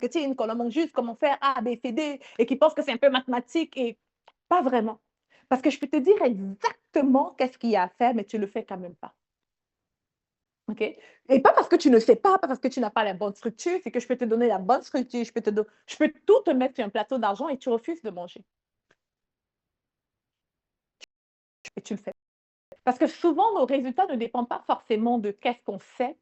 que tu es une colonne juste, comment faire A, B, C, D, et qui pense que c'est un peu mathématique, et pas vraiment. Parce que je peux te dire exactement qu'est-ce qu'il y a à faire, mais tu le fais quand même pas. OK? Et pas parce que tu ne sais pas parce que tu n'as pas la bonne structure, c'est que je peux te donner la bonne structure, je peux tout te mettre sur un plateau d'argent et tu refuses de manger. Et tu le fais. Parce que souvent, nos résultats ne dépendent pas forcément de qu'est-ce qu'on sait,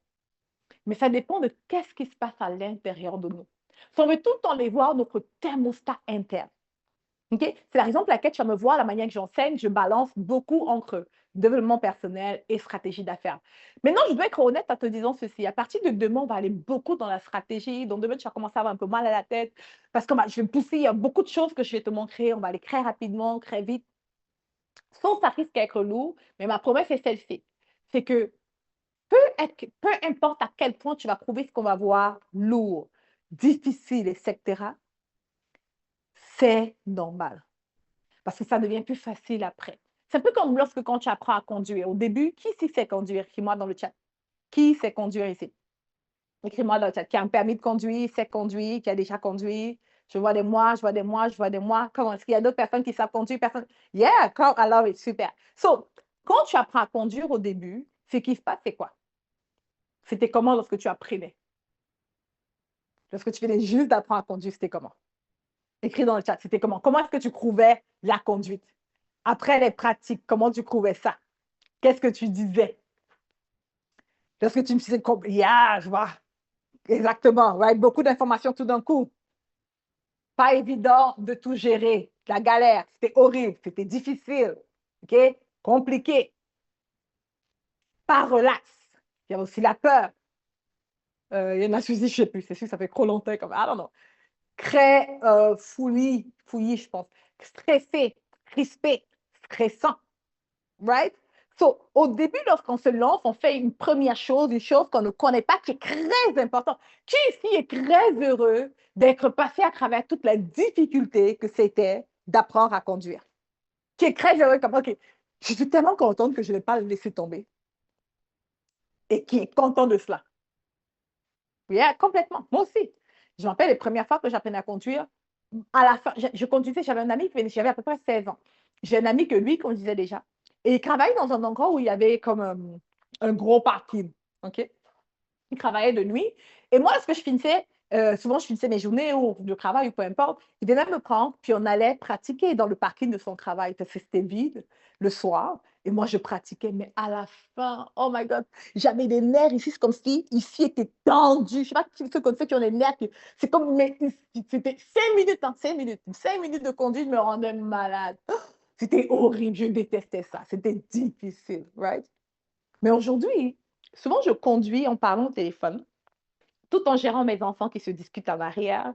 mais ça dépend de qu'est-ce qui se passe à l'intérieur de nous. Si on veut tout le temps les voir, notre thermostat interne. Okay? C'est la raison pour laquelle tu vas me voir, la manière que j'enseigne, je balance beaucoup entre développement personnel et stratégie d'affaires. Maintenant, je dois être honnête en te disant ceci. À partir de demain, on va aller beaucoup dans la stratégie. Donc, demain, tu vas commencer à avoir un peu mal à la tête parce que je vais me pousser. Il y a beaucoup de choses que je vais te montrer. On va aller très rapidement, très vite. Sans ça risque d'être lourd, mais ma promesse est celle-ci. C'est que peu importe à quel point tu vas trouver ce qu'on va voir lourd, difficile, etc., c'est normal. Parce que ça devient plus facile après. C'est un peu comme lorsque quand tu apprends à conduire. Au début, qui s'y sait conduire? Écris-moi dans le chat. Qui sait conduire ici? Écris-moi dans le chat. Qui a un permis de conduire, sait conduire, qui a déjà conduit. Je vois des mois, je vois des mois, je vois des mois. Comment est-ce qu'il y a d'autres personnes qui savent conduire? Personne. Yeah, come, I love it, super. So, quand tu apprends à conduire au début, ce qui se passe, c'est quoi? C'était comment lorsque tu apprenais? Lorsque tu venais juste d'apprendre à conduire, c'était comment? Écris dans le chat, c'était comment? Comment est-ce que tu trouvais la conduite? Après les pratiques, comment tu trouvais ça? Qu'est-ce que tu disais? Lorsque tu me disais, yeah, je vois, exactement, right? Beaucoup d'informations tout d'un coup. Pas évident de tout gérer. La galère, c'était horrible, c'était difficile, OK? Compliqué. Pas relax. Il y a aussi la peur. Il y en a Suzy, je ne sais plus, c'est sûr, ça fait trop longtemps comme, I don't know. Très fouillis, je pense. Stressé, crispé, stressant, right? So, au début, lorsqu'on se lance, on fait une première chose, une chose qu'on ne connaît pas, qui est très importante. Qui ici est très heureux d'être passé à travers toute la difficulté que c'était d'apprendre à conduire? Qui est très heureux comme, OK, je suis tellement contente que je ne l'ai pas laissé tomber. Et qui est content de cela. Yeah, complètement. Moi aussi. Je me rappelle les premières fois que j'apprenais à conduire, à la fin, je conduisais, j'avais un ami qui venait, j'avais à peu près 16 ans. J'ai un ami que lui conduisait déjà. Et il travaillait dans un endroit où il y avait comme un gros parking. OK? Il travaillait de nuit. Et moi, lorsque je finissais, souvent je finissais mes journées ou de travail ou peu importe, il venait me prendre, puis on allait pratiquer dans le parking de son travail parce que c'était vide le soir. Et moi, je pratiquais, mais à la fin, oh my God, j'avais des nerfs ici, c'est comme si ici était tendu. Je ne sais pas si ceux comme ceux qui ont des nerfs, c'est comme, mais c'était 5 minutes, hein, 5 minutes. 5 minutes de conduite me rendait malade. C'était horrible, je détestais ça. C'était difficile, right? Mais aujourd'hui, souvent, je conduis en parlant au téléphone, tout en gérant mes enfants qui se discutent en arrière,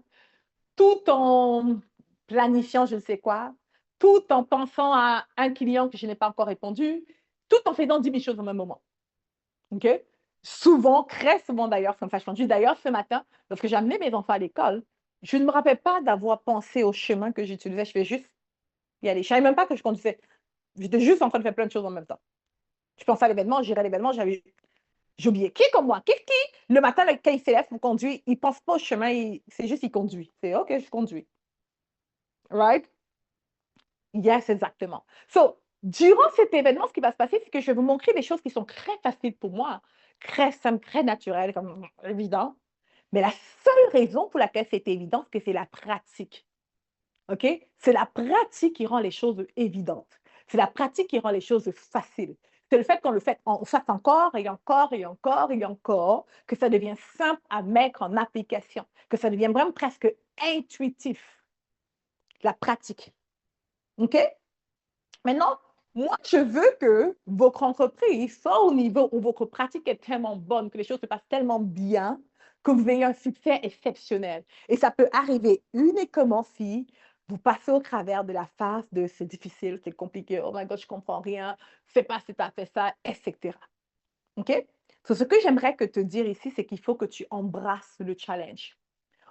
tout en planifiant je ne sais quoi, tout en pensant à un client que je n'ai pas encore répondu, tout en faisant 10 000 choses au même moment. OK? Souvent, très souvent d'ailleurs, comme ça je conduis. D'ailleurs, ce matin, lorsque j'ai amené mes enfants à l'école, je ne me rappelle pas d'avoir pensé au chemin que j'utilisais. Je fais juste y aller. Je ne savais même pas que je conduisais. J'étais juste en train de faire plein de choses en même temps. Je pensais à l'événement, je gérais l'événement, j'ai oublié. Qui est comme moi? Qui, le matin, quand il s'élève pour conduire, il ne pense pas au chemin, c'est juste il conduit. C'est OK, je conduis. Right? Yes, exactement. So, durant cet événement, ce qui va se passer, c'est que je vais vous montrer des choses qui sont très faciles pour moi, très simples, très naturelles, comme évident. Mais la seule raison pour laquelle c'est évident, c'est que c'est la pratique. OK? C'est la pratique qui rend les choses évidentes. C'est la pratique qui rend les choses faciles. C'est le fait qu'on le fait, on fasse encore et encore et encore et encore, que ça devient simple à mettre en application, que ça devient vraiment presque intuitif. La pratique. OK? Maintenant, moi, je veux que votre entreprise soit au niveau où votre pratique est tellement bonne, que les choses se passent tellement bien, que vous ayez un succès exceptionnel. Et ça peut arriver uniquement si vous passez au travers de la phase de c'est difficile, c'est compliqué, oh my God, je ne comprends rien, c'est pas si tu as fait ça, etc. OK? So, ce que j'aimerais que te dire ici, c'est qu'il faut que tu embrasses le challenge.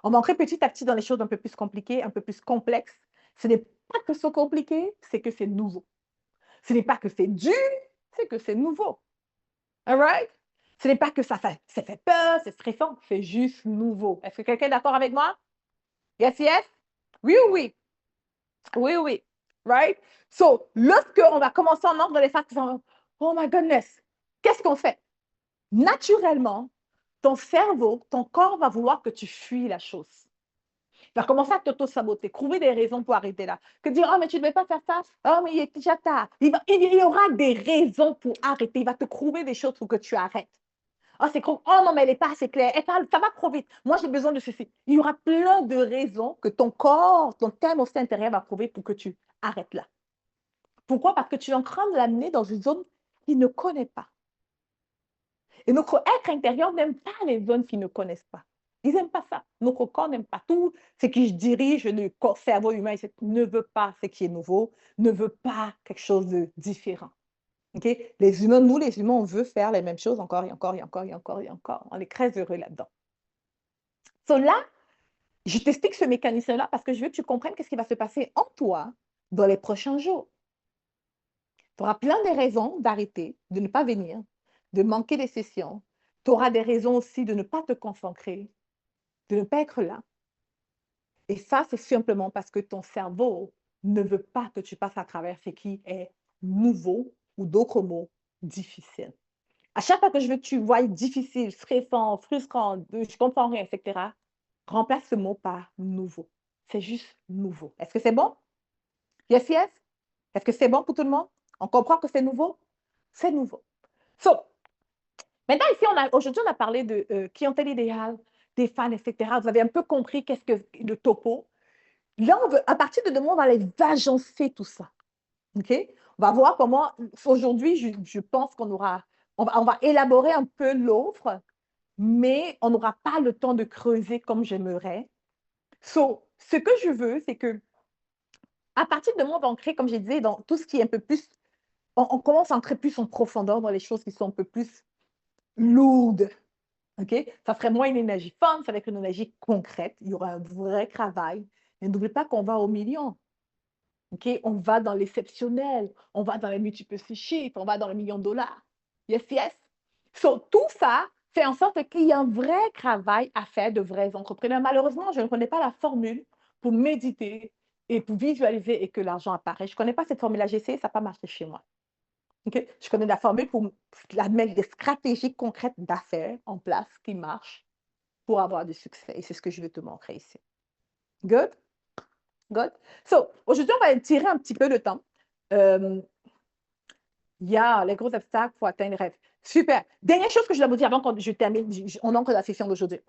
On va entrer petit à petit dans les choses un peu plus compliquées, un peu plus complexes. Ce n'est pas que c'est compliqué, c'est que c'est nouveau. Ce n'est pas que c'est dur, c'est que c'est nouveau. All right? Ce n'est pas que ça fait peur, c'est stressant, c'est juste nouveau. Est-ce que quelqu'un est d'accord avec moi? Yes, yes? Oui, oui, oui, oui. Right? So, lorsqu'on va commencer en ordre dans les facs, oh my goodness, qu'est-ce qu'on fait? Naturellement, ton cerveau, ton corps va vouloir que tu fuis la chose. Il va commencer à t'auto-saboter, trouver des raisons pour arrêter là. Que dire, oh, mais tu ne devais pas faire ça. Oh, mais il est déjà tard. Il y aura des raisons pour arrêter. Il va te trouver des choses pour que tu arrêtes. Oh, c'est trop. Oh non, mais elle n'est pas assez claire. Elle parle, ça va trop vite. Moi, j'ai besoin de ceci. Il y aura plein de raisons que ton corps, ton thermostat intérieur va trouver pour que tu arrêtes là. Pourquoi? Parce que tu es en train de l'amener dans une zone qu'il ne connaît pas. Et notre être intérieur n'aime pas les zones qu'ils ne connaissent pas. Ils n'aiment pas ça. Notre corps n'aime pas tout. Ce qui dirige le cerveau humain ne veut pas ce qui est nouveau, ne veut pas quelque chose de différent. Okay? Les humains, nous les humains, on veut faire les mêmes choses encore et encore et encore et encore et encore. On est très heureux là-dedans. So là, je t'explique ce mécanisme-là parce que je veux que tu comprennes qu'est-ce qui va se passer en toi dans les prochains jours. Tu auras plein de raisons d'arrêter, de ne pas venir, de manquer des sessions. Tu auras des raisons aussi de ne pas te concentrer, de ne pas être là. Et ça, c'est simplement parce que ton cerveau ne veut pas que tu passes à travers ce qui est nouveau ou d'autres mots, difficile. À chaque fois que je veux que tu vois difficile, stressant, frustrant, je comprends rien, etc., remplace ce mot par nouveau. C'est juste nouveau. Est-ce que c'est bon? Yes, yes? Est-ce que c'est bon pour tout le monde? On comprend que c'est nouveau? C'est nouveau. So, maintenant, ici, aujourd'hui, on a parlé de clientèle idéale, des fans, etc. Vous avez un peu compris qu'est-ce que le topo. Là, à partir de demain, on va aller agencer tout ça. OK? On va voir comment, aujourd'hui, je pense qu'on va élaborer un peu l'offre, mais on n'aura pas le temps de creuser comme j'aimerais. So, ce que je veux, c'est que à partir de demain, on va en créer, comme j'ai dit, dans tout ce qui est un peu plus, on commence à entrer plus en profondeur dans les choses qui sont un peu plus lourdes. OK? Ça serait moins une énergie fun, ça va être une énergie concrète. Il y aura un vrai travail. Et n'oublie pas qu'on va au million. OK? On va dans l'exceptionnel, on va dans les multiples chiffres, on va dans les millions de dollars. Yes, yes. So, tout ça fait en sorte qu'il y a un vrai travail à faire de vrais entrepreneurs. Malheureusement, je ne connais pas la formule pour méditer et pour visualiser et que l'argent apparaît. Je ne connais pas cette formule-là. J'ai essayé, ça n'a pas marché chez moi. Okay? Je connais la formule pour mettre des stratégies concrètes d'affaires en place qui marchent pour avoir du succès. Et c'est ce que je vais te montrer ici. Good? Good? So, aujourd'hui, on va tirer un petit peu le temps. Il y a les gros obstacles pour atteindre les rêves. Super. Dernière chose que je dois vous dire avant que je termine, on entre la session d'aujourd'hui.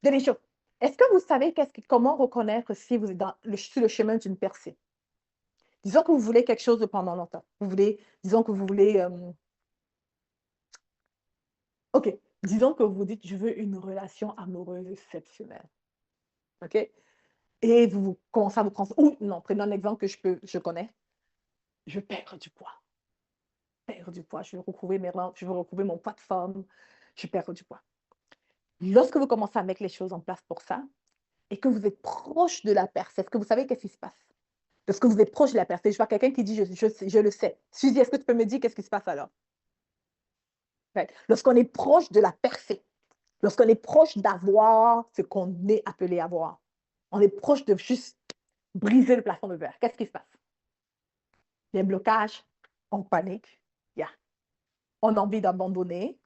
Dernière chose. Est-ce que vous savez comment reconnaître si vous êtes sur le chemin d'une percée? Disons que vous voulez quelque chose pendant longtemps. Disons que vous voulez... OK. Disons que vous dites, je veux une relation amoureuse exceptionnelle. OK? Et vous commencez à vous prendre... Ou non, prenons un exemple que je connais. Je veux perdre du poids. Perdre du poids. Je veux retrouver mon poids de forme. Je veux perdre du poids. Lorsque vous commencez à mettre les choses en place pour ça, et que vous êtes proche de la percée, est-ce que vous savez qu'est-ce qui se passe? Lorsque vous êtes proche de la percée, je vois quelqu'un qui dit, je le sais. Suzy, est-ce que tu peux me dire qu'est-ce qui se passe alors? Right. Lorsqu'on est proche de la percée, lorsqu'on est proche d'avoir ce qu'on est appelé à avoir, on est proche de juste briser le plafond de verre. Qu'est-ce qui se passe? Il y a un blocage, on panique, on a envie d'abandonner.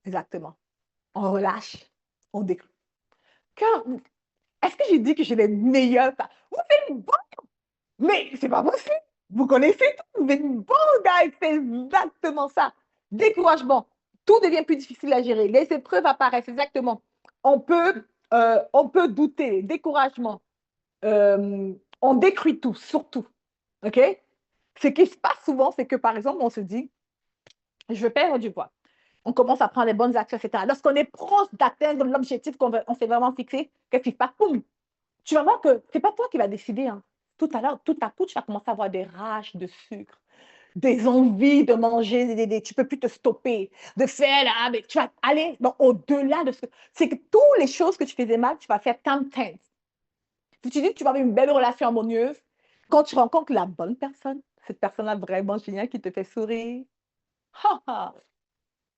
Exactement. On relâche, on déclenche. Est-ce que j'ai dit que j'ai les meilleurs? Vous êtes bon, mais c'est pas possible. Vous connaissez tout, vous êtes bon, guys, c'est exactement ça. Découragement, tout devient plus difficile à gérer. Les épreuves apparaissent, exactement. On peut douter, découragement. On détruit tout, surtout. OK? Ce qui se passe souvent, c'est que, par exemple, on se dit, je veux perdre du poids. On commence à prendre les bonnes actions, etc. Lorsqu'on est proche d'atteindre l'objectif qu'on s'est vraiment fixé, qu'est-ce qui se passe? Boum! Tu vas voir que ce n'est pas toi qui vas décider. Hein. Tout à coup, tu vas commencer à avoir des rages de sucre, des envies de manger, tu ne peux plus te stopper, de faire là, mais tu vas aller au-delà de ce que... C'est que toutes les choses que tu faisais mal, tu vas faire tant. Si tu dis que tu vas avoir une belle relation harmonieuse, quand tu rencontres la bonne personne, cette personne-là vraiment géniale qui te fait sourire,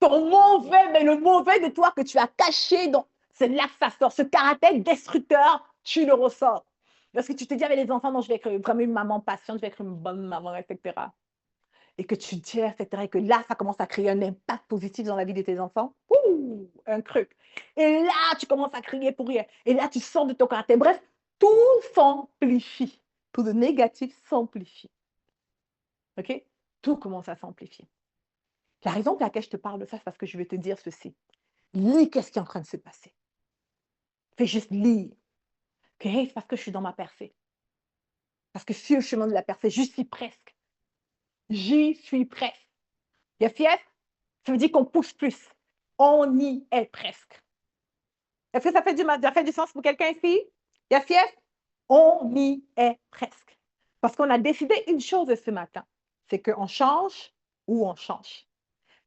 ton mauvais, mais le mauvais de toi que tu as caché, c'est là que ça sort. Ce caractère destructeur, tu le ressors. Parce que tu te dis avec les enfants, non, je vais être vraiment une maman patiente, je vais être une bonne maman, etc. Et que tu dis, etc. Et que là, ça commence à créer un impact positif dans la vie de tes enfants. Ouh, un truc. Et là, tu commences à crier pour rien. Et là, tu sors de ton caractère. Bref, tout s'amplifie. Tout de négatif s'amplifie. OK? Tout commence à s'amplifier. La raison pour laquelle je te parle de ça, c'est parce que je vais te dire ceci. Lis qu'est-ce qui est en train de se passer. Fais juste lire. OK? C'est parce que je suis dans ma percée. Parce que sur le chemin de la percée, j'y suis presque. J'y suis presque. Yes, yes? Ça veut dire qu'on pousse plus. On y est presque. Est-ce que ça fait du sens pour quelqu'un ici? Yes, yes? On y est presque. Parce qu'on a décidé une chose ce matin, c'est qu'on change ou on change.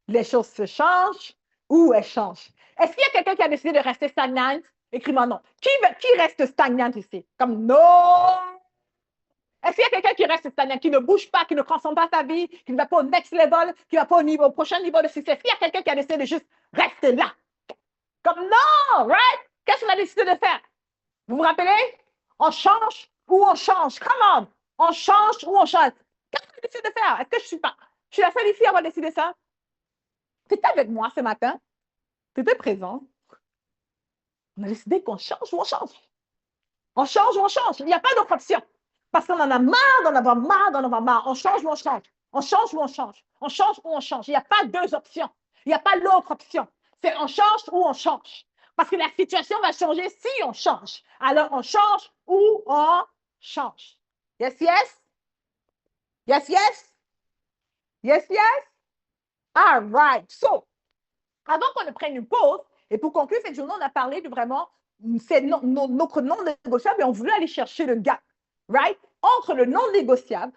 Les choses se changent ou elles changent. Est-ce qu'il y a quelqu'un qui a décidé de rester stagnante? Écris-moi non. Qui reste stagnante ici? Comme non! Est-ce qu'il y a quelqu'un qui reste stagnant, qui ne bouge pas, qui ne transforme pas sa vie, qui ne va pas au next level, qui ne va pas au prochain niveau de succès? Est-ce qu'il y a quelqu'un qui a décidé de juste rester là? Comme non, right? Qu'est-ce qu'on a décidé de faire? Vous vous rappelez? On change ou on change? Come on! On change ou on change? Qu'est-ce qu'on a décidé de faire? Est-ce que je suis la seule ici à avoir décidé ça? Tu étais avec moi ce matin? Tu étais présent? On a décidé qu'on change ou on change? On change ou on change? Il n'y a pas d'autre option. Parce qu'on en a marre d'en avoir marre, d'en avoir marre. On change ou on change? On change ou on change? On change ou on change? Il n'y a pas deux options. Il n'y a pas l'autre option. C'est on change ou on change. Parce que la situation va changer si on change. Alors, on change ou on change. Yes, yes? Yes, yes? Yes, yes? All right. So, avant qu'on ne prenne une pause, et pour conclure cette journée, on a parlé de vraiment, c'est notre non négociable, et on voulait aller chercher le gap, right? Entre le non négociable,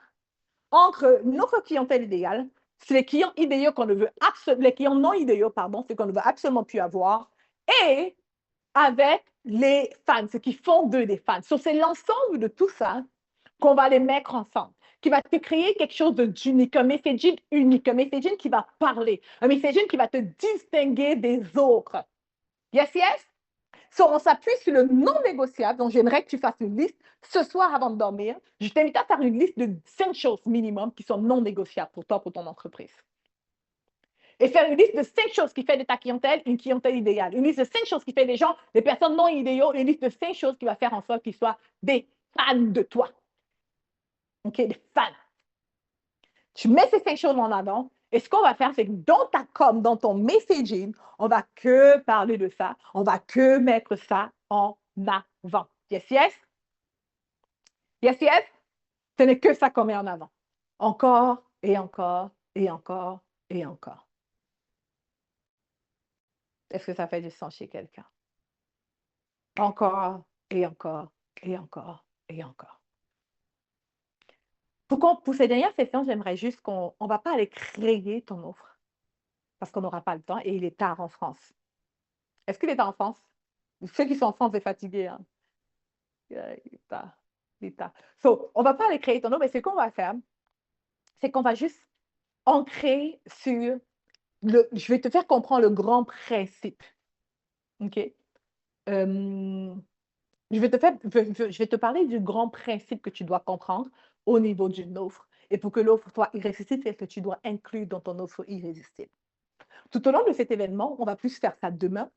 entre notre clientèle idéale, c'est les clients idéaux qu'on ne veut absolument, les clients non idéaux, pardon, c'est qu'on ne veut absolument plus avoir, et avec les fans, ce qui font d'eux des fans. So, c'est l'ensemble de tout ça qu'on va les mettre ensemble, qui va te créer quelque chose d'unique, un messaging unique, un messaging qui va parler, un messaging qui va te distinguer des autres. Yes, yes? So, on s'appuie sur le non négociable, donc j'aimerais que tu fasses une liste ce soir avant de dormir. Je t'invite à faire une liste de 5 choses minimum qui sont non négociables pour toi, pour ton entreprise. Et faire une liste de 5 choses qui fait de ta clientèle une clientèle idéale. Une liste de 5 choses qui fait des gens, des personnes non idéaux, une liste de 5 choses qui va faire en sorte qu'ils soient des fans de toi. OK, des fans. Tu mets ces 5 choses en avant. Et ce qu'on va faire, c'est que dans ta com, dans ton messaging, on va que parler de ça. On va que mettre ça en avant. Yes, yes? Yes, yes? Ce n'est que ça qu'on met en avant. Encore et encore et encore et encore. Est-ce que ça fait du sens chez quelqu'un? Encore et encore et encore et encore. Pour ces dernières sessions, j'aimerais juste qu'on ne va pas aller créer ton offre parce qu'on n'aura pas le temps et il est tard en France. Est-ce qu'il est tard en France? Ceux qui sont en France, c'est fatigué. Hein? Il est tard. Il est tard. So, on ne va pas aller créer ton offre, mais ce qu'on va faire, c'est qu'on va juste ancrer sur je vais te faire comprendre le grand principe. OK? Je vais te parler du grand principe que tu dois comprendre au niveau d'une offre. Et pour que l'offre soit irrésistible, c'est ce que tu dois inclure dans ton offre irrésistible. Tout au long de cet événement, on va plus faire ça demain.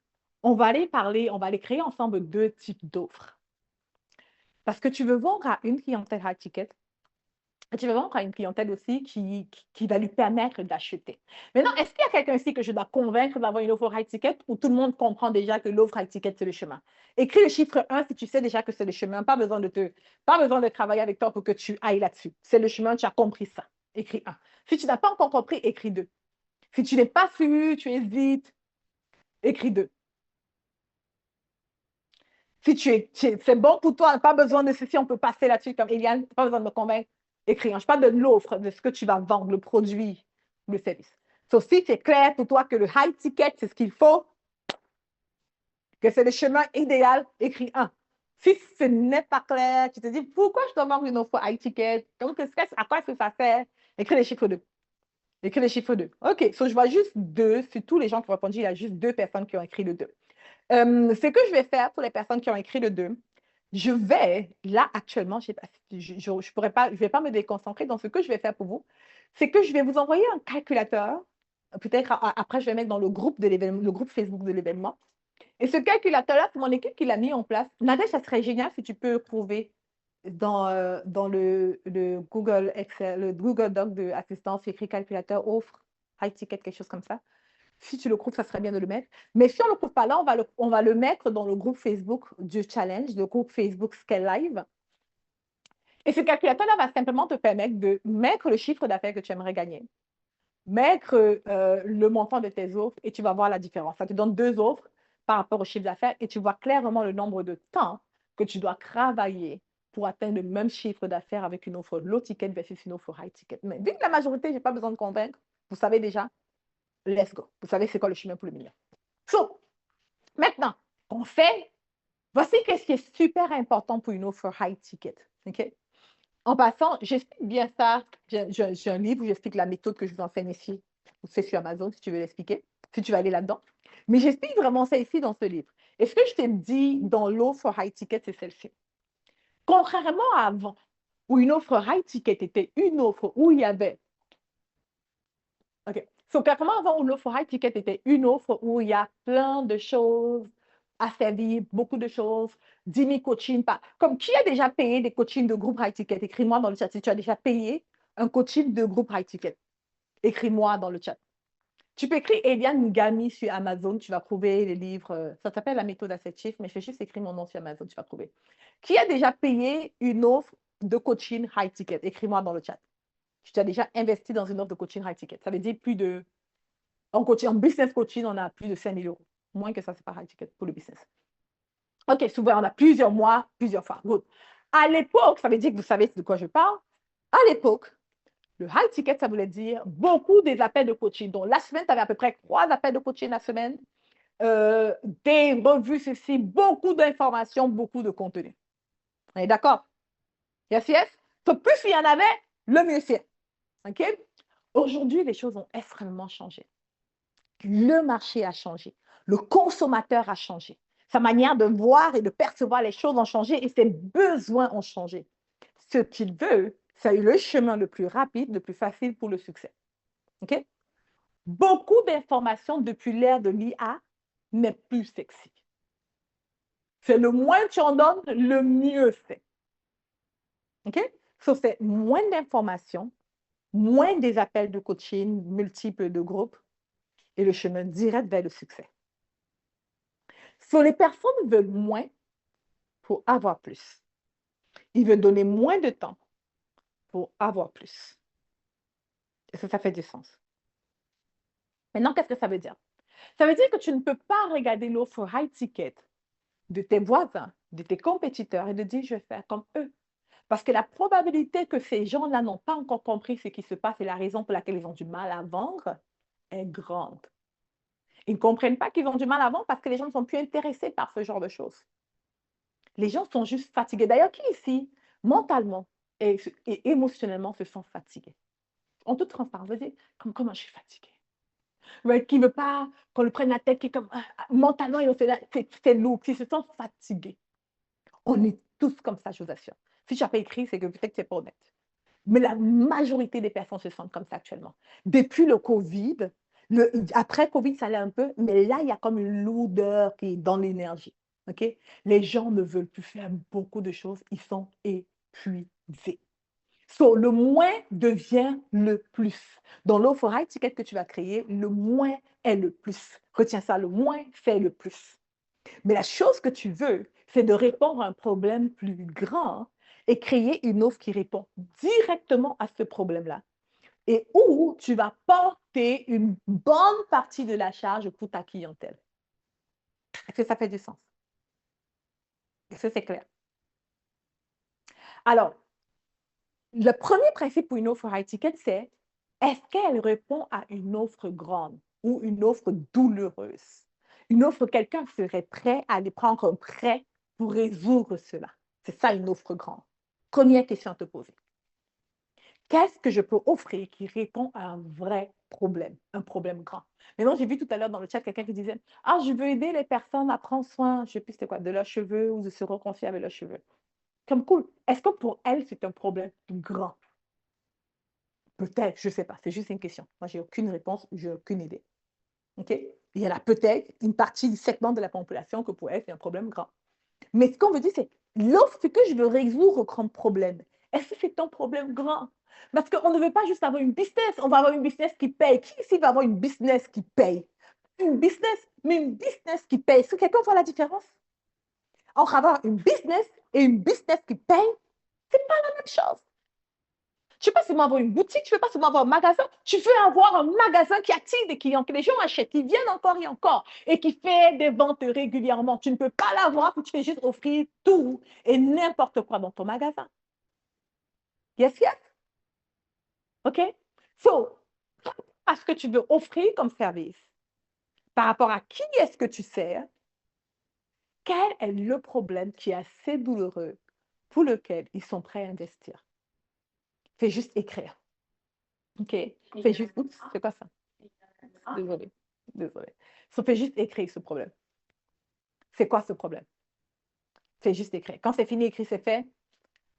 On va aller créer ensemble 2 types d'offres. Parce que tu veux vendre à une clientèle high ticket, et tu veux vendre à une clientèle aussi qui va lui permettre d'acheter. Maintenant, est-ce qu'il y a quelqu'un ici que je dois convaincre d'avoir une offre high ticket ou tout le monde comprend déjà que l'offre high ticket, c'est le chemin? Écris le chiffre 1 si tu sais déjà que c'est le chemin. Pas besoin de travailler avec toi pour que tu ailles là-dessus. C'est le chemin, tu as compris ça. Écris 1. Si tu n'as pas encore compris, écris 2. Si tu n'es pas sûr, tu hésites, écris 2. Si c'est bon pour toi, pas besoin de ceci, on peut passer là-dessus comme Eliane, pas besoin de me convaincre, écris. Je parle de l'offre, de ce que tu vas vendre, le produit, le service. Sauf si c'est clair pour toi que le high ticket, c'est ce qu'il faut, que c'est le chemin idéal, écris 1. Si ce n'est pas clair, tu te dis pourquoi je dois vendre une offre high ticket, donc à quoi est-ce que ça sert, écris les chiffres 2. Écris les chiffres 2. OK, je vois juste 2, sur tous les gens qui ont répondu, il y a juste 2 personnes qui ont écrit le 2. Ce que je vais faire pour les personnes qui ont écrit le 2, je vais, là, actuellement, je ne vais pas me déconcentrer. Donc, ce que je vais faire pour vous, c'est que je vais vous envoyer un calculateur. Peut-être après, je vais mettre dans le groupe de l'événement, le groupe Facebook de l'événement. Et ce calculateur-là, c'est mon équipe qui l'a mis en place. Nadège, ça serait génial si tu peux trouver dans le Google Excel, le Google Doc de assistance, écrit calculateur, offre, high ticket, quelque chose comme ça. Si tu le trouves, ça serait bien de le mettre. Mais si on ne le trouve pas là, on va le mettre dans le groupe Facebook du challenge, le groupe Facebook Scale Live. Et ce calculateur-là va simplement te permettre de mettre le chiffre d'affaires que tu aimerais gagner, mettre le montant de tes offres et tu vas voir la différence. Ça te donne 2 offres par rapport au chiffre d'affaires et tu vois clairement le nombre de temps que tu dois travailler pour atteindre le même chiffre d'affaires avec une offre low ticket versus une offre high ticket. Mais vu que la majorité, je n'ai pas besoin de convaincre, vous savez déjà, let's go. Vous savez c'est quoi le chemin pour le million. So, maintenant, on fait, voici ce qui est super important pour une offre high ticket. OK? En passant, j'explique bien ça. J'ai un livre où j'explique la méthode que je vous enseigne ici. C'est sur Amazon si tu veux l'expliquer, si tu veux aller là-dedans. Mais j'explique vraiment ça ici dans ce livre. Et ce que je t'ai dit dans l'offre high ticket, c'est celle-ci. Contrairement à avant, où une offre high ticket était une offre où il y avait. OK. So, contrairement avant, où l'offre high ticket était une offre où il y a plein de choses à servir, beaucoup de choses, 10 000 coachings. Comme qui a déjà payé des coachings de groupe high ticket? Écris-moi dans le chat si tu as déjà payé un coaching de groupe high ticket. Écris-moi dans le chat. Tu peux écrire Eliane Ngami sur Amazon, tu vas trouver les livres. Ça s'appelle La méthode à 7 chiffres, mais je fais juste écrire mon nom sur Amazon, tu vas trouver. Qui a déjà payé une offre de coaching high ticket? Écris-moi dans le chat. Tu as déjà investi dans une offre de coaching high ticket. Ça veut dire plus de. En business coaching, on a plus de 5 000 euros. Moins que ça, c'est pas high ticket pour le business. OK, souvent, on a plusieurs mois, plusieurs fois. Good. À l'époque, ça veut dire que vous savez de quoi je parle. À l'époque, le high ticket, ça voulait dire beaucoup des appels de coaching. Donc, la semaine, tu avais à peu près 3 appels de coaching la semaine, des revues, ceci, beaucoup d'informations, beaucoup de contenu. On est d'accord? Yes, yes? Donc, plus il y en avait, le mieux c'est. OK? Aujourd'hui, les choses ont extrêmement changé. Le marché a changé. Le consommateur a changé. Sa manière de voir et de percevoir les choses ont changé et ses besoins ont changé. Ce qu'il veut, c'est le chemin le plus rapide, le plus facile pour le succès. OK? Beaucoup d'informations depuis l'ère de l'IA n'est plus sexy. C'est le moins tu en donnes, le mieux c'est. OK? So, c'est moins d'informations, moins des appels de coaching multiples de groupes et le chemin direct vers le succès. So, les personnes veulent moins pour avoir plus. Ils veulent donner moins de temps pour avoir plus. Est-ce que ça fait du sens? Maintenant, qu'est-ce que ça veut dire? Ça veut dire que tu ne peux pas regarder l'offre high ticket de tes voisins, de tes compétiteurs et de dire je vais faire comme eux. Parce que la probabilité que ces gens-là n'ont pas encore compris ce qui se passe et la raison pour laquelle ils ont du mal à vendre est grande. Ils ne comprennent pas qu'ils ont du mal à vendre parce que les gens ne sont plus intéressés par ce genre de choses. Les gens sont juste fatigués. D'ailleurs, qui ici, mentalement et émotionnellement, se sent fatigués? En toute transparence, vous dites, comment je suis fatiguée? Ouais, qui ne veut pas qu'on le prenne la tête, qui est comme, mentalement, c'est lourd, qui se sent fatigué. On est tous comme ça, je vous assure. Si tu n'as pas écrit, c'est que peut-être que tu n'es pas honnête. Mais la majorité des personnes se sentent comme ça actuellement. Depuis le Covid, après Covid, ça allait un peu, mais là, il y a comme une lourdeur qui est dans l'énergie. OK? Les gens ne veulent plus faire beaucoup de choses, ils sont épuisés. So, le moins devient le plus. Dans l'offre high ticket que tu vas créer, le moins est le plus. Retiens ça, le moins fait le plus. Mais la chose que tu veux, c'est de répondre à un problème plus grand et créer une offre qui répond directement à ce problème-là et où tu vas porter une bonne partie de la charge pour ta clientèle. Est-ce que ça fait du sens? Est-ce que c'est clair? Alors, le premier principe pour une offre high ticket, c'est est-ce qu'elle répond à une offre grande ou une offre douloureuse? Une offre, quelqu'un serait prêt à aller prendre un prêt pour résoudre cela. C'est ça une offre grande. Première question à te poser. Qu'est-ce que je peux offrir qui répond à un vrai problème, un problème grand. Maintenant, j'ai vu tout à l'heure dans le chat quelqu'un qui disait, ah, je veux aider les personnes à prendre soin, je sais plus c'était quoi, de leurs cheveux ou de se reconfier avec leurs cheveux. Comme cool. Est-ce que pour elle, c'est un problème grand? Peut-être, je ne sais pas, c'est juste une question. Moi, j'ai aucune réponse, j'ai aucune idée. OK? Il y en a peut-être une partie du segment de la population que pour elle, c'est un problème grand. Mais ce qu'on veut dire, c'est lorsque je veux résoudre comme problème, est-ce que c'est un problème grand? Parce qu'on ne veut pas juste avoir une business, on va avoir une business qui paye. Qui ici va avoir une business qui paye? Une business, mais une business qui paye. Est-ce que quelqu'un voit la différence? Entre avoir une business et une business qui paye, c'est pas la même chose. Tu veux pas seulement avoir une boutique, tu veux pas seulement avoir un magasin, tu veux avoir un magasin qui attire des clients, que les gens achètent, qui viennent encore et encore et qui fait des ventes régulièrement. Tu ne peux pas l'avoir si tu fais juste offrir tout et n'importe quoi dans ton magasin. Yes, yes. OK? So, parce que tu veux offrir comme service, par rapport à qui est-ce que tu sers, quel est le problème qui est assez douloureux pour lequel ils sont prêts à investir? Fais juste écrire. OK? Fais juste, oups, c'est quoi ça? Désolée, désolée. So, fais juste écrire ce problème. C'est quoi ce problème? Fais juste écrire. Quand c'est fini, écrit, c'est fait.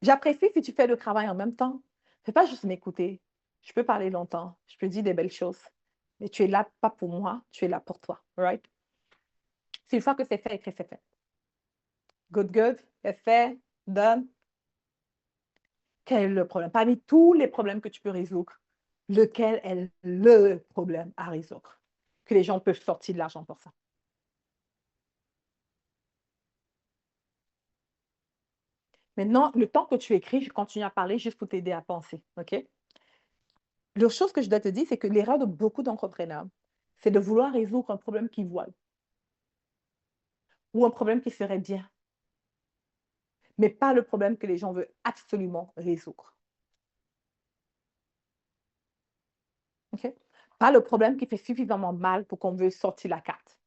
J'apprécie si tu fais le travail en même temps. Fais pas juste m'écouter. Je peux parler longtemps, je peux dire des belles choses, mais tu es là pas pour moi, tu es là pour toi, right? Si une fois que c'est fait, écrit, c'est fait. Good, good, c'est fait, done. Quel est le problème? Parmi tous les problèmes que tu peux résoudre, lequel est le problème à résoudre? Que les gens peuvent sortir de l'argent pour ça. Maintenant, le temps que tu écris, je continue à parler juste pour t'aider à penser, OK? L'autre chose que je dois te dire, c'est que l'erreur de beaucoup d'entrepreneurs, c'est de vouloir résoudre un problème qu'ils voient ou un problème qui serait bien, mais pas le problème que les gens veulent absolument résoudre. OK? Pas le problème qui fait suffisamment mal pour qu'on veut sortir la carte.